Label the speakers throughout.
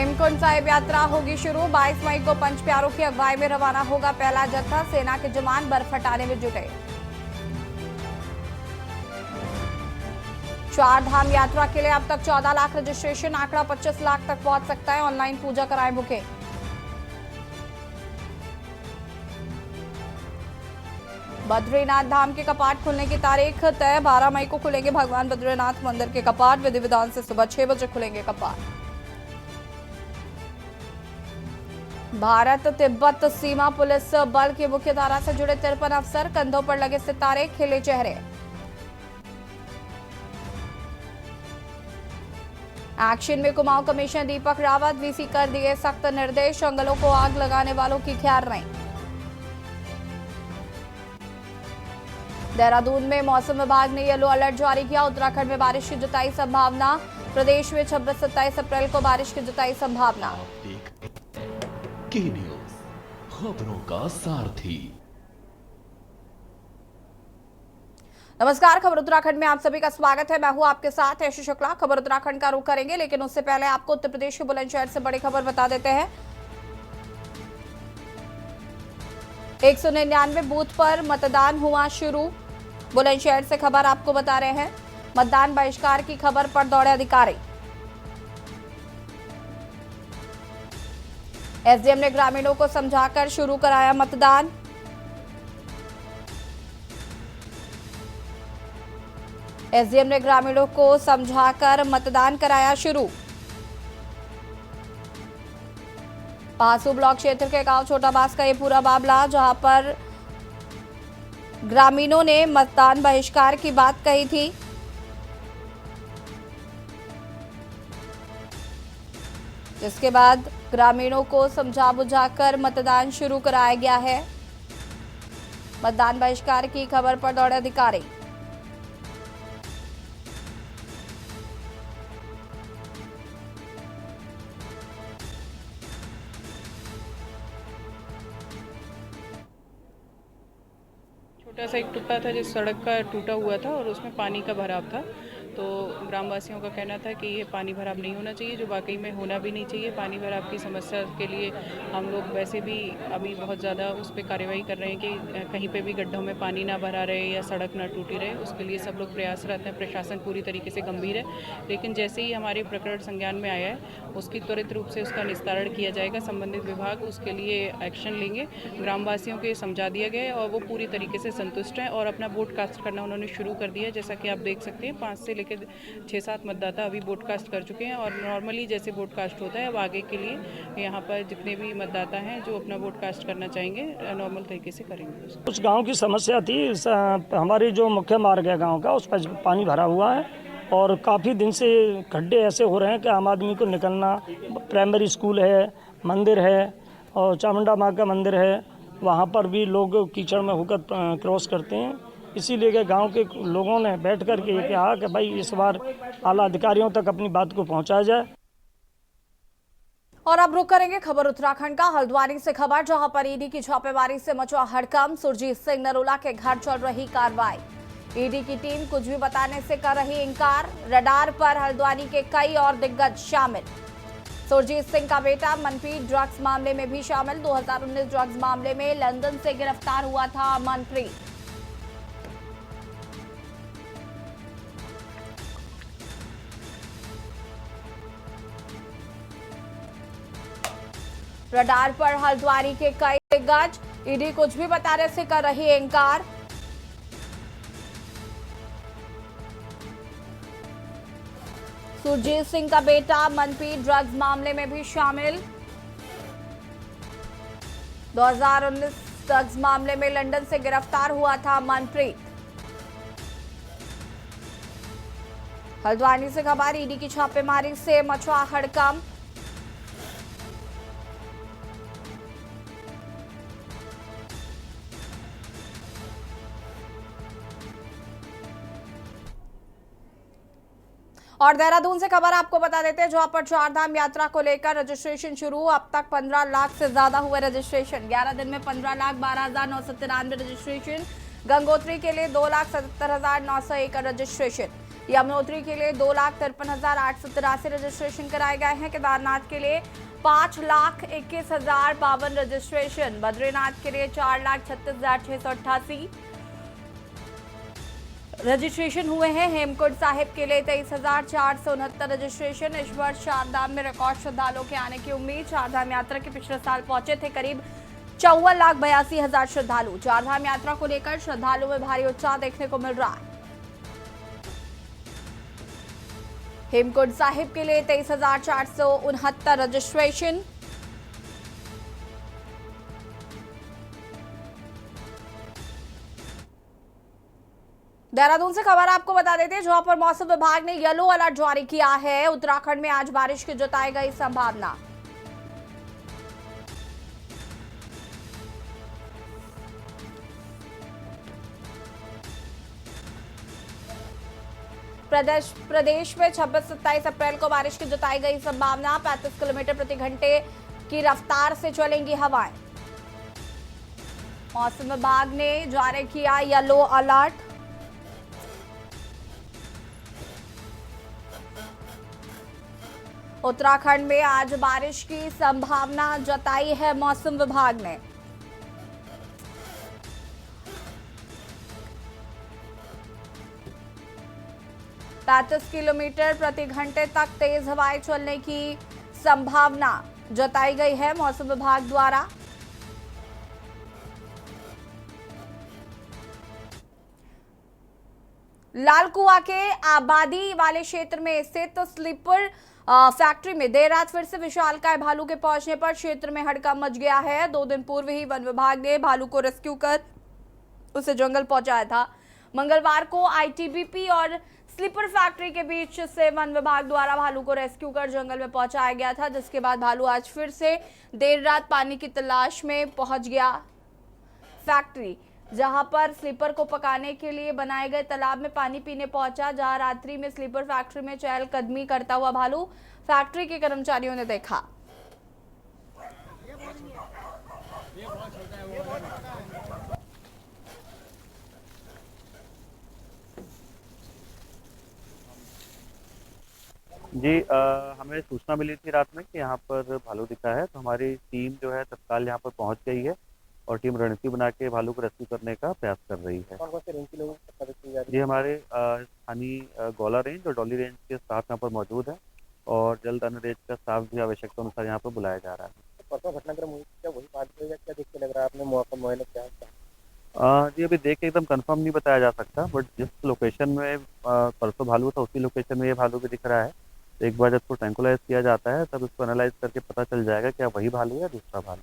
Speaker 1: हेमकुंड साहिब यात्रा होगी शुरू। 22 मई को पंच प्यारों की अगुवाई में रवाना होगा पहला जत्था। सेना के जवान बर्फ हटाने में जुटे। चार धाम यात्रा के लिए अब तक 14 लाख रजिस्ट्रेशन, आंकड़ा 25 लाख तक पहुंच सकता है। ऑनलाइन पूजा कराएं बुकिंग। बद्रीनाथ धाम के कपाट खुलने की तारीख तय। 12 मई को खुलेंगे भगवान बद्रीनाथ मंदिर के कपाट। विधि विधान से सुबह 6 बजे खुलेंगे कपाट। भारत तिब्बत सीमा पुलिस बल की मुख्य धारा से जुड़े 53 अफसर, कंधों पर लगे सितारे, खिले चेहरे। एक्शन में कुमाऊं कमिश्नर दीपक रावत। वीसी कर दिए सख्त निर्देश, जंगलों को आग लगाने वालों की खैर नहीं। देहरादून में मौसम विभाग ने येलो अलर्ट जारी किया। उत्तराखंड में बारिश की जताई संभावना। प्रदेश में 26-27 अप्रैल को बारिश की जताई संभावना।
Speaker 2: के न्यूज़, खबरों का सारथी।
Speaker 1: नमस्कार, खबर उत्तराखंड में आप सभी का स्वागत है। मैं हूं आपके साथ यशु शुक्ला। खबर उत्तराखंड का रुख करेंगे, लेकिन उससे पहले आपको उत्तर प्रदेश के बुलंदशहर से बड़ी खबर बता देते हैं। 199 बूथ पर मतदान हुआ शुरू। बुलंदशहर से खबर आपको बता रहे हैं। मतदान बहिष्कार की खबर पर दौड़े अधिकारी। एसडीएम ने ग्रामीणों को समझाकर शुरू कराया मतदान। एसडीएम ने ग्रामीणों को समझाकर मतदान कराया शुरू। पासू ब्लॉक क्षेत्र के गांव छोटा बास का ये पूरा मामला, जहां पर ग्रामीणों ने मतदान बहिष्कार की बात कही थी। जिसके बाद ग्रामीणों को समझा बुझाकर मतदान शुरू कराया गया है। मतदान बहिष्कार की खबर पर दौड़े अधिकारी।
Speaker 3: छोटा सा एक टुकड़ा था जिस सड़क का टूटा हुआ था और उसमें पानी का भराव था। तो ग्रामवासियों का कहना था कि ये पानी भराव नहीं होना चाहिए, जो वाकई में होना भी नहीं चाहिए। पानी भराव की समस्या के लिए हम लोग वैसे भी अभी बहुत ज़्यादा उस पर कार्रवाई कर रहे हैं कि कहीं पे भी गड्ढों में पानी ना भरा रहे या सड़क ना टूटी रहे। उसके लिए सब लोग प्रयासरत हैं। प्रशासन पूरी तरीके से गंभीर है, लेकिन जैसे ही हमारे प्रकरण संज्ञान में आया है उसकी त्वरित रूप से उसका निस्तारण किया जाएगा। संबंधित विभाग उसके लिए एक्शन लेंगे। ग्रामवासियों को समझा दिया गया है और वो पूरी तरीके से संतुष्ट हैं और अपना वोट कास्ट करना उन्होंने शुरू कर दिया है। जैसा कि आप देख सकते हैं 5 से लेकर 6-7 मतदाता अभी वोट कास्ट कर चुके हैं और नॉर्मली जैसे वोट कास्ट होता है अब आगे के लिए यहाँ पर जितने भी मतदाता हैं जो अपना वोट कास्ट करना चाहेंगे नॉर्मल तरीके से करेंगे।
Speaker 4: कुछ गांव की समस्या थी। हमारी जो मुख्य मार्ग है गांव का, उस पर पानी भरा हुआ है और काफ़ी दिन से खड्डे ऐसे हो रहे हैं कि आम आदमी को निकलना। प्राइमरी स्कूल है, मंदिर है और चामुंडा माँ का मंदिर है, वहाँ पर भी लोग कीचड़ में होकर क्रॉस करते हैं। इसीलिए कि गांव के लोगों ने बैठ कर के ये कहा कि भाई इस बार आला अधिकारियों तक अपनी बात को पहुंचाया जाए।
Speaker 1: और अब रुक करेंगे खबर उत्तराखंड का हल्द्वानी से खबर, जहां पर ईडी की छापेमारी से मचा हड़कंप। सुरजीत सिंह नरोला के घर चल रही कार्रवाई। ईडी की टीम कुछ भी बताने से कर रही इंकार। रडार पर हल्द्वानी के कई और दिग्गज शामिल। सुरजीत सिंह का बेटा मनप्रीत ड्रग्स मामले में भी शामिल। 2019 ड्रग्स मामले में लंदन से गिरफ्तार हुआ था मनप्रीत। रडार पर हल्द्वानी के कई दिग्गज। ईडी कुछ भी बताने से कर रही इंकार। सुरजीत सिंह का बेटा मनप्रीत ड्रग्स मामले में भी शामिल। 2019 ड्रग्स मामले में लंदन से गिरफ्तार हुआ था मनप्रीत। हल्द्वानी से खबर, ईडी की छापेमारी से मचा हड़कंप। और देहरादून से खबर आपको बता देते हैं, जहां पर चारधाम यात्रा को लेकर रजिस्ट्रेशन शुरू। अब तक 15 लाख से ज्यादा हुए रजिस्ट्रेशन। 11 दिन में 15,12,993 रजिस्ट्रेशन। गंगोत्री के लिए 2,77,901 रजिस्ट्रेशन। यमुनोत्री के लिए 2,53,883 रजिस्ट्रेशन कराए गए हैं। केदारनाथ के लिए 5,21,052 रजिस्ट्रेशन। बद्रीनाथ के लिए 4,36,688 रजिस्ट्रेशन हुए हैं। हेमकुंड साहिब के लिए 23,469 रजिस्ट्रेशन। इस वर्ष चारधाम में रिकॉर्ड श्रद्धालुओं के आने की उम्मीद। चारधाम यात्रा के पिछले साल पहुंचे थे करीब 54,82,000 श्रद्धालु। चारधाम यात्रा को लेकर श्रद्धालुओं में भारी उत्साह देखने को मिल रहा है। हेमकुंड साहिब के लिए 23,469 रजिस्ट्रेशन। देहरादून से खबर आपको बता देते हैं, जहां पर मौसम विभाग ने येलो अलर्ट जारी किया है। उत्तराखंड में आज बारिश की जताई गई संभावना। प्रदेश में 26-27 अप्रैल को बारिश की जताई गई संभावना। 35 किलोमीटर प्रति घंटे की रफ्तार से चलेंगी हवाएं। मौसम विभाग ने जारी किया येलो अलर्ट। उत्तराखंड में आज बारिश की संभावना जताई है मौसम विभाग ने। पैंतीस किलोमीटर प्रति घंटे तक तेज हवाएं चलने की संभावना जताई गई है मौसम विभाग द्वारा। लालकुआ के आबादी वाले क्षेत्र में स्थित स्लीपर फैक्ट्री में देर रात फिर से विशालकाय भालू के पहुंचने पर क्षेत्र में हड़कंप मच गया है। 2 दिन पूर्व ही वन विभाग ने भालू को रेस्क्यू कर उसे जंगल पहुंचाया था। मंगलवार को आईटीबीपी और स्लीपर फैक्ट्री के बीच से वन विभाग द्वारा भालू को रेस्क्यू कर जंगल में पहुंचाया गया था, जिसके बाद भालू आज फिर से देर रात पानी की तलाश में पहुंच गया। फैक्ट्री जहां पर स्लीपर को पकाने के लिए बनाए गए तालाब में पानी पीने पहुंचा, जहां रात्रि में स्लीपर फैक्ट्री में चहलकदमी करता हुआ भालू फैक्ट्री के कर्मचारियों ने देखा।
Speaker 5: जी हमें सूचना मिली थी रात में कि यहाँ पर भालू दिखा है, तो हमारी टीम जो है तत्काल यहाँ पर पहुँच गई है और टीम रणनीति बना के भालू को रेस्क्यू करने का प्रयास कर रही है।
Speaker 6: कौन कौन से रेंज के लोगों को मदद की जा रही
Speaker 5: जी हमारे स्थानीय गौला रेंज और डॉली रेंज के स्टाफ यहाँ पर मौजूद है और जल्द अन्य रेंज का स्टाफ भी आवश्यकता अनुसार यहाँ पर बुलाया जा रहा है।
Speaker 6: है? परसों घटनाक्रम हुई क्या वही बात है या क्या देख के लग रहा है आपने मौका मुआयना क्या है?
Speaker 5: जी अभी देख के एकदम कंफर्म नहीं बताया जा सकता, बट जिस लोकेशन में परसों भालू था उसी लोकेशन में ये भालू भी दिख रहा है। तो एक बार जब उसको ट्रैंकुलाइज किया जाता है तब उसको एनालाइज करके पता चल जाएगा क्या वही भालू है या दूसरा भालू।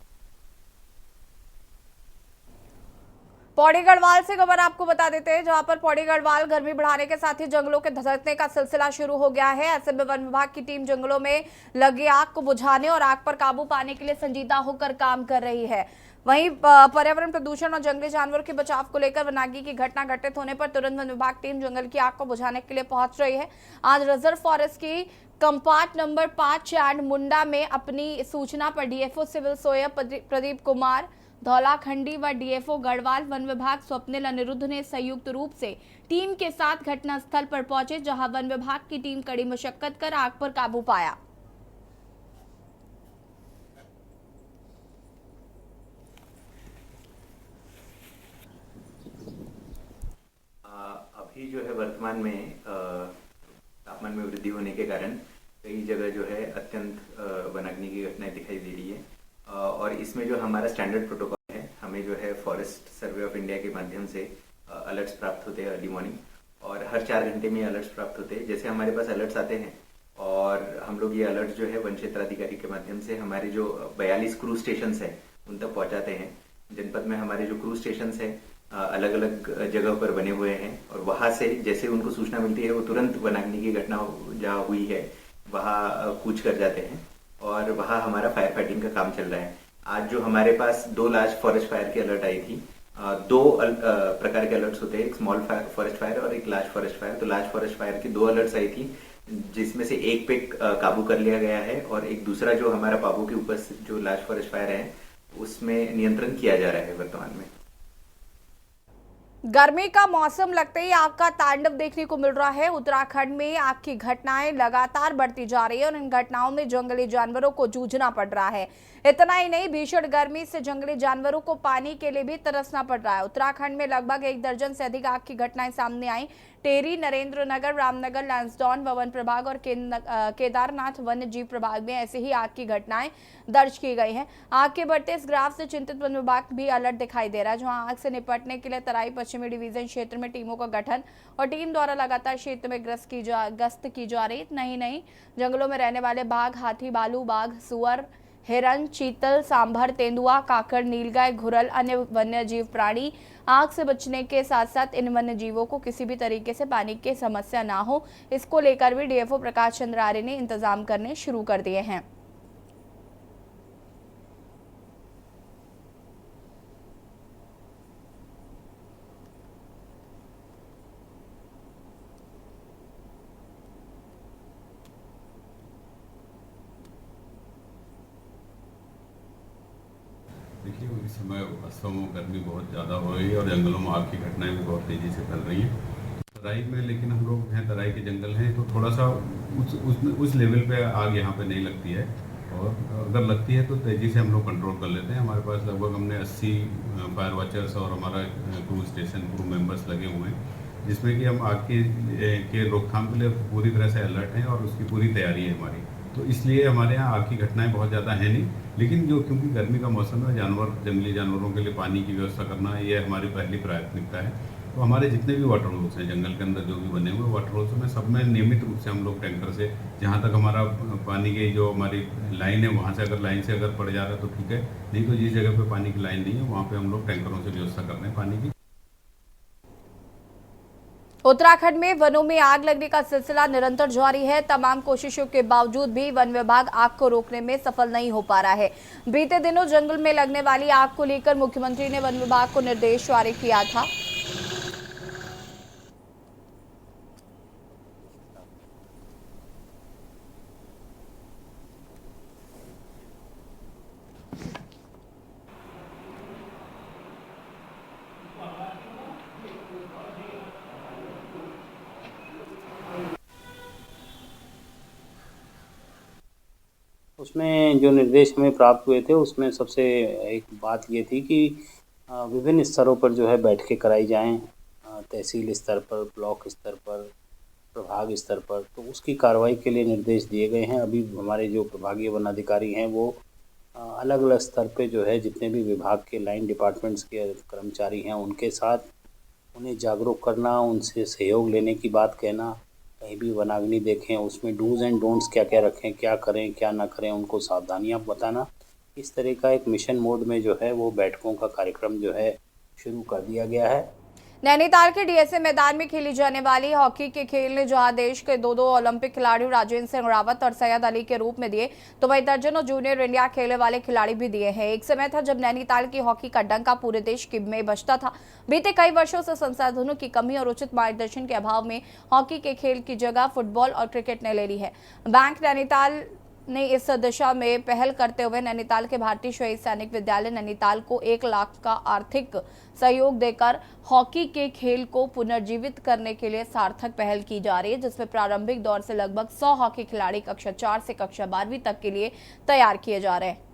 Speaker 1: पौड़ी गढ़वाल से खबर आपको बता देते हैं, जहां पर पौड़ी गढ़वाल गर्मी बढ़ाने के साथ ही जंगलों के धधकने का सिलसिला शुरू हो गया है। ऐसे में वन विभाग की टीम जंगलों में लगी आग को बुझाने और आग पर काबू पाने के लिए संजीदा होकर काम कर रही है। वहीं पर्यावरण प्रदूषण और जंगली जानवरों के बचाव को लेकर वनाग्नि की घटना घटित होने पर तुरंत वन विभाग टीम जंगल की आग को बुझाने के लिए पहुंच रही है। आज रिजर्व फॉरेस्ट की कंपार्ट नंबर 5 चैंड मुंडा में अपनी सूचना पर डीएफओ सिविल सोया प्रदीप कुमार धौलाखंडी व डीएफओ गढ़वाल वन विभाग स्वप्निल अनिरुद्ध ने संयुक्त रूप से टीम के साथ घटनास्थल पर पहुंचे, जहां वन विभाग की टीम कड़ी मशक्कत कर आग पर काबू पाया।
Speaker 7: अभी जो है वर्तमान में तापमान में वृद्धि होने के कारण कई जगह जो है अत्यंत वनाग्नि की घटनाएं दिखाई दे रही है और इसमें जो हमारा स्टैंडर्ड प्रोटोकॉल है, हमें जो है फॉरेस्ट सर्वे ऑफ इंडिया के माध्यम से अलर्ट्स प्राप्त होते हैं अर्ली मॉर्निंग और हर 4 घंटे में अलर्ट्स प्राप्त होते हैं। जैसे हमारे पास अलर्ट्स आते हैं और हम लोग ये अलर्ट्स जो है वन क्षेत्राधिकारी के माध्यम से हमारे जो 42 क्रूज स्टेशन है उन तक पहुंचाते हैं। जनपद में हमारे जो क्रूज स्टेशन है अलग अलग जगह पर बने हुए हैं और वहां से जैसे उनको सूचना मिलती है वो तुरंत वनाग्नि की घटना जहाँ हुई है वहाँ कूच कर जाते हैं और वहाँ हमारा फायर फाइटिंग का काम चल रहा है। आज जो हमारे पास 2 लार्ज फॉरेस्ट फायर की अलर्ट आई थी, 2 प्रकार के अलर्ट्स होते हैं, एक स्मॉल फॉरेस्ट फायर और एक लार्ज फॉरेस्ट फायर। तो लार्ज फॉरेस्ट फायर की 2 अलर्ट्स आई थी, जिसमें से एक पे काबू कर लिया गया है और एक दूसरा जो हमारा पाबू के ऊपर जो लार्ज फॉरेस्ट फायर है उसमें नियंत्रण किया जा रहा है वर्तमान में।
Speaker 1: गर्मी का मौसम लगते ही आग का तांडव देखने को मिल रहा है। उत्तराखंड में आग की घटनाएं लगातार बढ़ती जा रही है और इन घटनाओं में जंगली जानवरों को जूझना पड़ रहा है। इतना ही नहीं, भीषण गर्मी से जंगली जानवरों को पानी के लिए भी तरसना पड़ रहा है। उत्तराखंड में लगभग 1 दर्जन से अधिक आग की घटनाएं सामने आई। टेरी, नरेंद्रनगर, रामनगर, लैंसडौन वन प्रभाग और केदारनाथ वन्य जीव प्रभाग में ऐसे ही आग की घटनाएं दर्ज की गई हैं। आग के बढ़ते इस ग्राफ से चिंतित वन विभाग भी अलर्ट दिखाई दे रहा है, जहां आग से निपटने के लिए तराई पश्चिमी डिवीजन क्षेत्र में टीमों का गठन और टीम द्वारा लगातार क्षेत्र में गश्त की जा रही। नहीं, जंगलों में रहने वाले बाघ, हाथी, भालू, बाघ, सुअर, हिरन, चीतल, सांभर, तेंदुआ, काकड़, नीलगाय, घुरल, अन्य वन्य जीव प्राणी आग से बचने के साथ साथ इन वन्य जीवों को किसी भी तरीके से पानी की समस्या ना हो, इसको लेकर भी डीएफओ प्रकाश चंद्र आर्य ने इंतजाम करने शुरू कर दिए हैं।
Speaker 8: देखिए, इस समय वास्तव में गर्मी बहुत ज़्यादा हो रही है और जंगलों में आग की घटनाएं भी बहुत तेज़ी से फैल रही हैं। तराई में लेकिन हम लोग हैं, तराई के जंगल हैं, तो थोड़ा सा उस लेवल पे आग यहाँ पे नहीं लगती है, और अगर लगती है तो तेज़ी से हम लोग कंट्रोल कर लेते हैं। हमारे पास लगभग हमने 80 फायर वॉचर्स और हमारा क्रू स्टेशन क्रू मेंबर्स लगे हुए हैं, जिसमें कि हम आग के रोकथाम के लिए पूरी तरह से अलर्ट हैं और उसकी पूरी तैयारी है हमारी। तो इसलिए हमारे यहाँ आग की घटनाएं बहुत ज़्यादा है नहीं, लेकिन क्योंकि गर्मी का मौसम है, जंगली जानवरों के लिए पानी की व्यवस्था करना ये हमारी पहली प्राथमिकता है। तो हमारे जितने भी वाटर होल्स हैं जंगल के अंदर, जो भी बने हुए वाटर होल्स में, सब में नियमित रूप से हम लोग टैंकर से, जहाँ तक हमारा पानी की जो हमारी लाइन है वहाँ से अगर लाइन से अगर पड़ जा रहा है तो ठीक है, नहीं तो जिस जगह पे पानी की लाइन नहीं है वहाँ पे हम लोग टैंकरों से व्यवस्था कर रहे हैं पानी की।
Speaker 1: उत्तराखंड में वनों में आग लगने का सिलसिला निरंतर जारी है। तमाम कोशिशों के बावजूद भी वन विभाग आग को रोकने में सफल नहीं हो पा रहा है। बीते दिनों जंगल में लगने वाली आग को लेकर मुख्यमंत्री ने वन विभाग को निर्देश जारी किया था।
Speaker 6: उसमें जो निर्देश हमें प्राप्त हुए थे उसमें सबसे एक बात ये थी कि विभिन्न स्तरों पर जो है बैठकें कराई जाएं, तहसील स्तर पर, ब्लॉक स्तर पर, प्रभाग स्तर पर, तो उसकी कार्रवाई के लिए निर्देश दिए गए हैं। अभी हमारे जो प्रभागीय वन अधिकारी हैं वो अलग अलग स्तर पे जो है जितने भी विभाग के लाइन डिपार्टमेंट्स के कर्मचारी हैं उनके साथ उन्हें जागरूक करना, उनसे सहयोग लेने की बात कहना, कहीं भी वनाग्नि देखें उसमें डूज एंड डोंट्स क्या क्या रखें, क्या करें क्या ना करें, उनको सावधानियां बताना। इस तरह का एक मिशन मोड में जो है वो बैठकों का कार्यक्रम जो है शुरू कर दिया गया है।
Speaker 1: नैनीताल के डीएसए मैदान में खेली जाने वाली हॉकी के खेल ने जहां देश के दो ओलंपिक खिलाड़ियों राजेंद्र सिंह रावत और सैयद अली के रूप में दिए, तो वहीं दर्जनों जूनियर इंडिया खेलने वाले खिलाड़ी भी दिए हैं। एक समय था जब नैनीताल की हॉकी का डंका पूरे देश में बजता था। बीते कई वर्षों से संसाधनों की कमी और उचित मार्गदर्शन के अभाव में हॉकी के खेल की जगह फुटबॉल और क्रिकेट ने ले ली है। बैंक नैनीताल ने इस दिशा में पहल करते हुए नैनीताल के भारतीय शहीद सैनिक विद्यालय नैनीताल को 1 लाख का आर्थिक सहयोग देकर हॉकी के खेल को पुनर्जीवित करने के लिए सार्थक पहल की जा रही है, जिसमें प्रारंभिक दौर से लगभग 100 हॉकी खिलाड़ी कक्षा 4 से कक्षा 12वीं तक के लिए तैयार किए जा रहे हैं।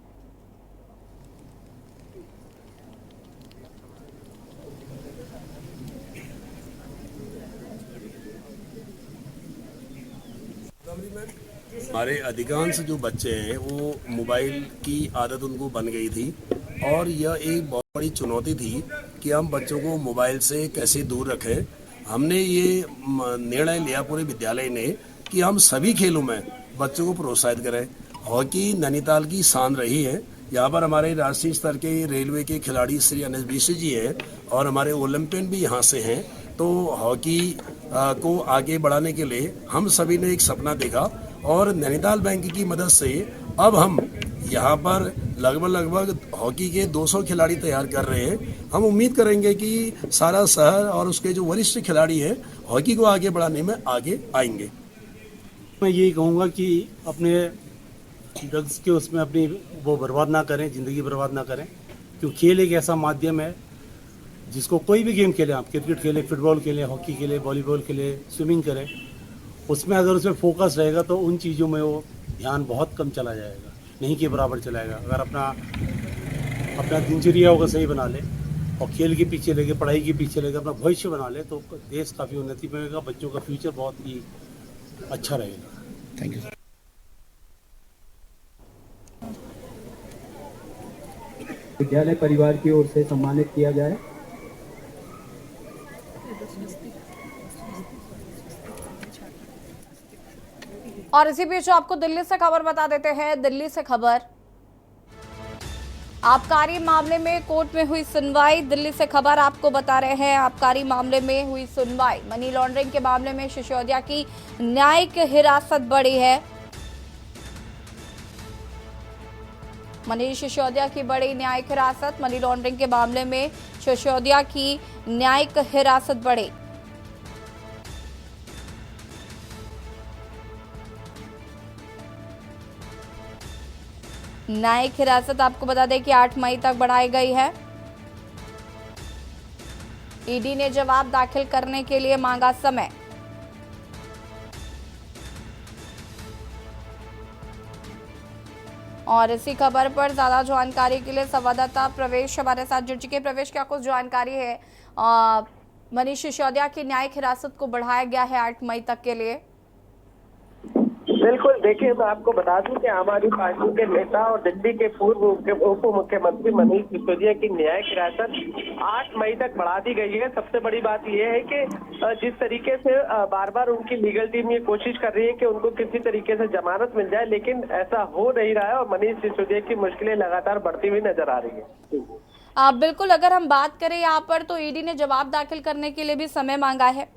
Speaker 9: हमारे अधिकांश जो बच्चे हैं वो मोबाइल की आदत उनको बन गई थी और यह एक बहुत बड़ी चुनौती थी कि हम बच्चों को मोबाइल से कैसे दूर रखें। हमने ये निर्णय लिया पूरे विद्यालय ने कि हम सभी खेलों में बच्चों को प्रोत्साहित करें। हॉकी नैनीताल की शान रही है। यहाँ पर हमारे राष्ट्रीय स्तर के रेलवे के खिलाड़ी श्री अनिल विश्व जी हैं और हमारे ओलंपियन भी यहाँ से हैं। तो हॉकी को आगे बढ़ाने के लिए हम सभी ने एक सपना देखा और नैनीताल बैंक की मदद से अब हम यहाँ पर लगभग हॉकी के 200 खिलाड़ी तैयार कर रहे हैं। हम उम्मीद करेंगे कि सारा शहर और उसके जो वरिष्ठ खिलाड़ी हैं हॉकी को आगे बढ़ाने में आगे आएंगे।
Speaker 10: मैं यही कहूँगा कि अपने ड्रग्स के उसमें अपनी वो बर्बाद ना करें, ज़िंदगी बर्बाद ना करें, क्योंकि खेल एक ऐसा माध्यम है जिसको कोई भी गेम खेलें, आप क्रिकेट खेलें, फुटबॉल खेलें, हॉकी खेलें, वॉलीबॉल खेलें, स्विमिंग करें, उसमें अगर उसमें फोकस रहेगा तो उन चीज़ों में वो ध्यान बहुत कम चला जाएगा, नहीं के बराबर चलाएगा। अगर अपना दिनचर्या होगा सही बना ले और खेल के पीछे लगे, पढ़ाई के पीछे लगे, अपना भविष्य बना ले, तो देश काफ़ी उन्नति में होगा, बच्चों का फ्यूचर बहुत ही अच्छा रहेगा।
Speaker 11: Thank you.
Speaker 12: विद्यालय परिवार की ओर से सम्मानित किया जाए।
Speaker 1: और इसी बीच आपको दिल्ली से खबर बता देते हैं। दिल्ली से खबर, आबकारी मामले में कोर्ट में हुई सुनवाई। दिल्ली से खबर आपको बता रहे हैं, आबकारी मामले में हुई सुनवाई। मनी लॉन्ड्रिंग के मामले में सिसोदिया की न्यायिक हिरासत बढ़ी है। मनीष सिसोदिया की बड़ी न्यायिक हिरासत। मनी लॉन्ड्रिंग के मामले में सिसोदिया की न्यायिक हिरासत बढ़ी। न्यायिक हिरासत आपको बता दें कि 8 मई तक बढ़ाई गई है। ईडी ने जवाब दाखिल करने के लिए मांगा समय। और इसी खबर पर ज्यादा जानकारी के लिए संवाददाता प्रवेश हमारे साथ जुड़ चुके। प्रवेश, क्या कुछ जानकारी है? मनीष सिसोदिया की न्यायिक हिरासत को बढ़ाया गया है 8 मई तक के लिए।
Speaker 13: बिल्कुल, देखिए मैं आपको बता दूं कि आम आदमी पार्टी के नेता और दिल्ली के पूर्व उप मुख्यमंत्री मनीष सिसोदिया की न्यायिक हिरासत 8 मई तक बढ़ा दी गई है। सबसे बड़ी बात यह है कि जिस तरीके से बार बार उनकी लीगल टीम ये कोशिश कर रही है कि उनको किसी तरीके से जमानत मिल जाए, लेकिन ऐसा हो नहीं रहा है और मनीष सिसोदिया की मुश्किलें लगातार बढ़ती हुई नजर आ रही है।
Speaker 1: बिल्कुल, अगर हम बात करें यहाँ पर तो ईडी ने जवाब दाखिल करने के लिए भी समय मांगा है।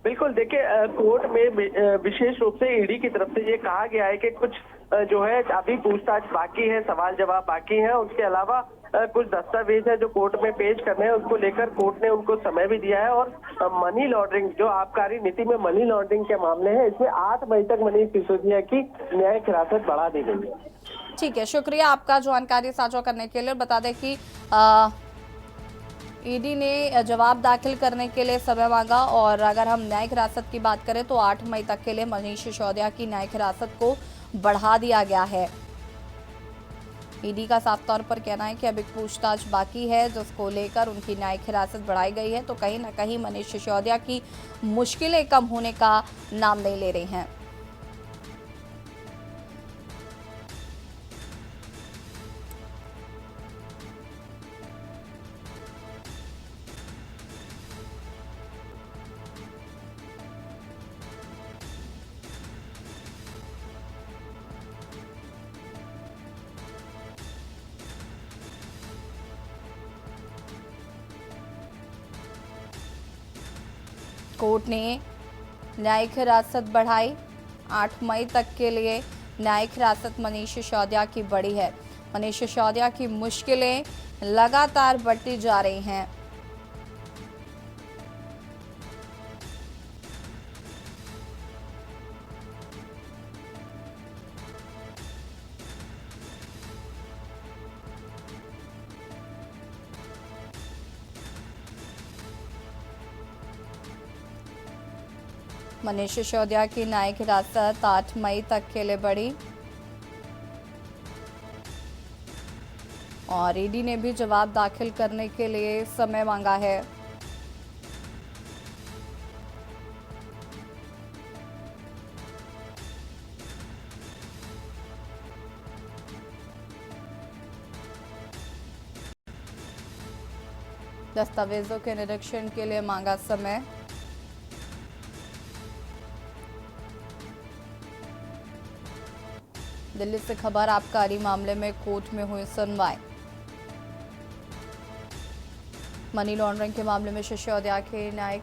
Speaker 13: बिल्कुल, देखिए कोर्ट में विशेष रूप से ईडी की तरफ से ये कहा गया है कि कुछ जो है अभी पूछताछ बाकी है, सवाल जवाब बाकी है। उसके अलावा कुछ दस्तावेज है जो कोर्ट में पेश करने हैं, उसको लेकर कोर्ट ने उनको समय भी दिया है। और मनी लॉन्ड्रिंग, जो आबकारी नीति में मनी लॉन्ड्रिंग के मामले हैं, इसमें 8 मई तक मनीष सिसोदिया की न्यायिक हिरासत बढ़ा दी गई है।
Speaker 1: ठीक है, शुक्रिया आपका जानकारी साझा करने के लिए। बता दें कि ईडी ने जवाब दाखिल करने के लिए समय मांगा और अगर हम न्यायिक हिरासत की बात करें तो 8 मई तक के लिए मनीष सिसोदिया की न्यायिक हिरासत को बढ़ा दिया गया है। ईडी का साफ तौर पर कहना है कि अभी पूछताछ बाकी है, जिसको लेकर उनकी न्यायिक हिरासत बढ़ाई गई है। तो कहीं ना कहीं मनीष सिसोदिया की मुश्किलें कम होने का नाम नहीं ले रही हैं। कोर्ट ने न्यायिक हिरासत बढ़ाई। 8 मई तक के लिए न्यायिक हिरासत मनीष सिसोदिया की बढ़ी है। मनीष सिसोदिया की मुश्किलें लगातार बढ़ती जा रही हैं। मनीष सिसोदिया की न्यायिक हिरासत 8 मई तक के लिए बढ़ी और ईडी ने भी जवाब दाखिल करने के लिए समय मांगा है। दस्तावेजों के निरीक्षण के लिए मांगा समय। दिल्ली से खबर, आबकारी मामले में कोर्ट में हुई सुनवाई। मनी लॉन्ड्रिंग के मामले में सिसोदिया के न्यायिक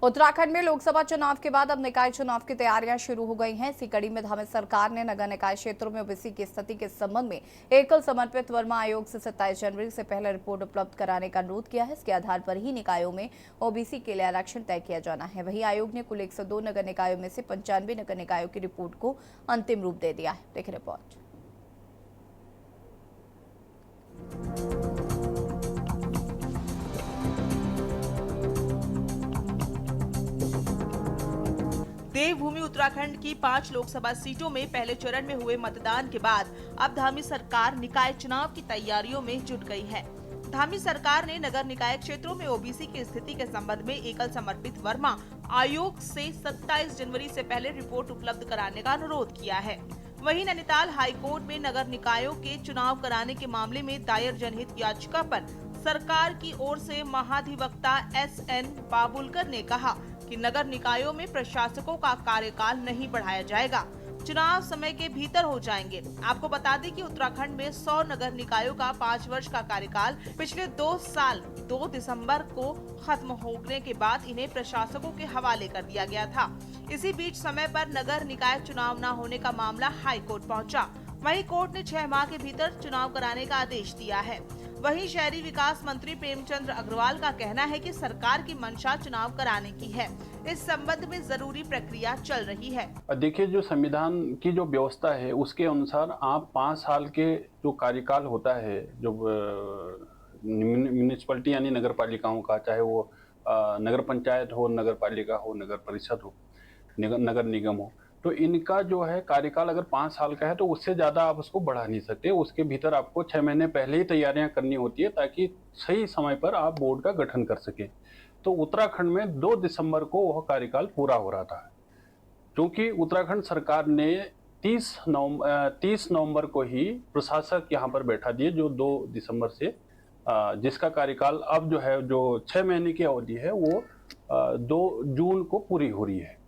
Speaker 1: उत्तराखंड में लोकसभा चुनाव के बाद अब निकाय चुनाव की तैयारियां शुरू हो गई हैं। इसी कड़ी में धामी सरकार ने नगर निकाय क्षेत्रों में ओबीसी की स्थिति के संबंध में एकल समर्पित वर्मा आयोग से 27 जनवरी से पहले रिपोर्ट उपलब्ध कराने का अनुरोध किया है। इसके आधार पर ही निकायों में ओबीसी के लिए आरक्षण तय किया जाना है। वहीं आयोग ने कुल 102 नगर निकायों में से 95 नगर निकायों की रिपोर्ट को अंतिम रूप दे दिया है। देखिए रिपोर्ट।
Speaker 11: देवभूमि उत्तराखंड की 5 लोकसभा सीटों में पहले चरण में हुए मतदान के बाद अब धामी सरकार निकाय चुनाव की तैयारियों में जुट गई है। धामी सरकार ने नगर निकाय क्षेत्रों में ओबीसी की स्थिति के संबंध में एकल समर्पित वर्मा आयोग से 27 जनवरी से पहले रिपोर्ट उपलब्ध कराने का अनुरोध किया है। वहीं नैनीताल हाईकोर्ट में नगर निकायों के चुनाव कराने के मामले में दायर जनहित याचिका पर सरकार की ओर से महाधिवक्ता SN बाबुलकर ने कहा कि नगर निकायों में प्रशासकों का कार्यकाल नहीं बढ़ाया जाएगा, चुनाव समय के भीतर हो जाएंगे। आपको बता दें कि उत्तराखंड में 100 नगर निकायों का 5 वर्ष का कार्यकाल पिछले 2 साल 2 दिसंबर को खत्म होने के बाद इन्हें प्रशासकों के हवाले कर दिया गया था। इसी बीच समय पर नगर निकाय चुनाव न होने का मामला हाई कोर्ट पहुंचा। वहीं कोर्ट ने 6 माह के भीतर चुनाव कराने का आदेश दिया है। वहीं शहरी विकास मंत्री प्रेमचंद्र अग्रवाल का कहना है कि सरकार की मंशा चुनाव कराने की है। इस संबंध में जरूरी प्रक्रिया चल रही है।
Speaker 14: देखिए, जो संविधान की जो व्यवस्था है उसके अनुसार आप 5 साल के जो कार्यकाल होता है, जो म्यूनिसिपैलिटी यानी नगर पालिकाओं का, चाहे वो नगर पंचायत हो, नगर पालिका हो, नगर परिषद हो, नगर निगम हो, तो इनका जो है कार्यकाल अगर 5 साल का है तो उससे ज़्यादा आप उसको बढ़ा नहीं सकते। उसके भीतर आपको 6 महीने पहले ही तैयारियां करनी होती है ताकि सही समय पर आप बोर्ड का गठन कर सकें। तो उत्तराखंड में 2 दिसंबर को वह कार्यकाल पूरा हो रहा था, क्योंकि उत्तराखंड सरकार ने 30 नवंबर को ही प्रशासक यहाँ पर बैठा दिए, जो 2 दिसंबर से जिसका कार्यकाल अब जो है, जो 6 महीने की अवधि है, वो 2 जून को पूरी हो रही है।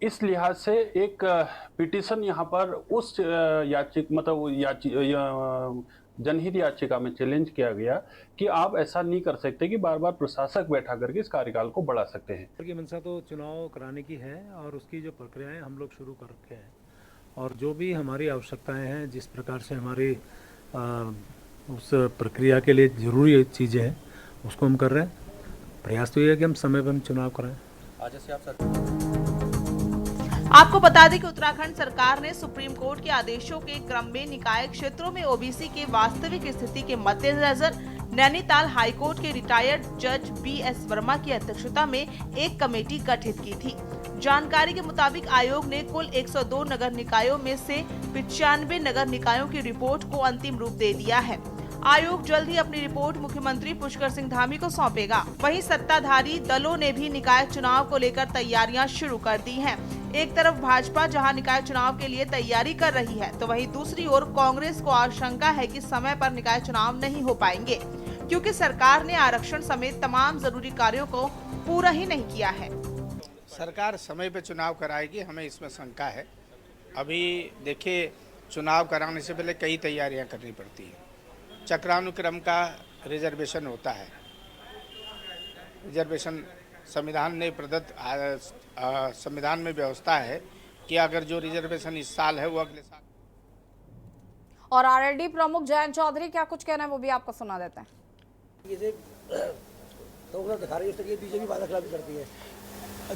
Speaker 14: इस लिहाज से एक पिटीशन यहाँ पर उस जनहित याचिका में चैलेंज किया गया कि आप ऐसा नहीं कर सकते कि बार बार प्रशासक बैठा करके इस कार्यकाल को बढ़ा सकते हैं।
Speaker 10: की मंशा तो चुनाव कराने की है और उसकी जो प्रक्रियाएं हम लोग शुरू कर रखे हैं, और जो भी हमारी आवश्यकताएं हैं, जिस प्रकार से हमारी उस प्रक्रिया के लिए जरूरी चीज़ें हैं, उसको हम कर रहे हैं। प्रयास तो ये है कि हम समय पर चुनाव कराएं।
Speaker 11: आज से आपको बता दें कि उत्तराखंड सरकार ने सुप्रीम कोर्ट के आदेशों के क्रम में निकाय क्षेत्रों में ओबीसी के वास्तविक स्थिति के मद्देनजर नैनीताल हाईकोर्ट के रिटायर्ड जज BS वर्मा की अध्यक्षता में एक कमेटी गठित की थी। जानकारी के मुताबिक आयोग ने कुल 102 नगर निकायों में से 95 नगर निकायों की रिपोर्ट को अंतिम रूप दे दिया है। आयोग जल्द ही अपनी रिपोर्ट मुख्यमंत्री पुष्कर सिंह धामी को सौंपेगा। वहीं सत्ताधारी दलों ने भी निकाय चुनाव को लेकर तैयारियां शुरू कर दी हैं। एक तरफ भाजपा जहां निकाय चुनाव के लिए तैयारी कर रही है, तो वहीं दूसरी ओर कांग्रेस को आशंका है कि समय पर निकाय चुनाव नहीं हो पाएंगे, क्योंकि सरकार ने आरक्षण समेत तमाम जरूरी कार्यों को पूरा ही नहीं किया है।
Speaker 15: सरकार समय पे चुनाव कराएगी, हमें इसमें शंका है। अभी देखिए, चुनाव कराने से पहले कई तैयारियां करनी पड़ती है। चक्रानुक्रम का रिजर्वेशन होता है। रिजर्वेशन संविधान ने प्रदत्त संविधान में व्यवस्था है कि अगर जो रिजर्वेशन इस साल है वो अगले साल।
Speaker 1: और RLD प्रमुख जयंत चौधरी क्या कुछ कहना है वो भी आपको सुना देते हैं।
Speaker 16: बीजेपी वादाखिलाफी करती है।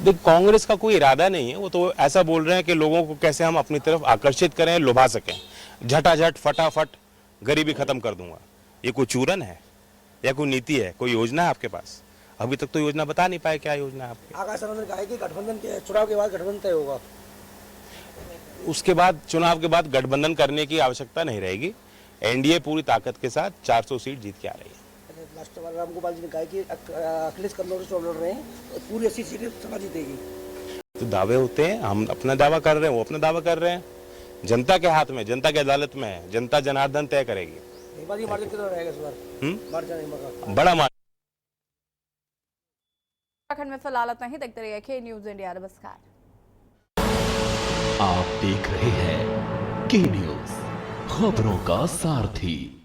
Speaker 16: देख, कांग्रेस का कोई इरादा नहीं है, वो तो ऐसा बोल रहे हैं कि लोगों को कैसे हम अपनी तरफ आकर्षित करें, लुभा सकें, झटाझट फटाफट गरीबी खत्म कर दूंगा। ये कोई चूरन है या कोई नीति है, कोई योजना है आपके पास? अभी तक तो योजना बता नहीं पाए क्या योजना है आपकी। आकाश आनंद ने कहा है कि गठबंधन के चुनाव के बाद गठबंधन तय होगा। उसके बाद चुनाव के बाद गठबंधन करने की आवश्यकता नहीं रहेगी। एनडीए पूरी ताकत के साथ 400 सीट जीत के आ रही है। रामगोपाल जी ने कहा कि अखिलेश कमजोर से लड़ रहे हैं, पूरी 80 सीटें सभा जीतेगी। तो दावे होते हैं, हम अपना दावा कर रहे हैं, वो अपना दावा कर रहे हैं। जनता के हाथ में, जनता की अदालत में है, जनता जनार्दन तय करेगी। मार्जिन कितना रहेगा इस बार? बड़ा मार्जिन।
Speaker 1: उत्तराखंड में फिलहाल इतना ही। देखते रहिए के न्यूज़ इंडिया। नमस्कार।
Speaker 2: आप देख रहे हैं के न्यूज़, खबरों का सारथी।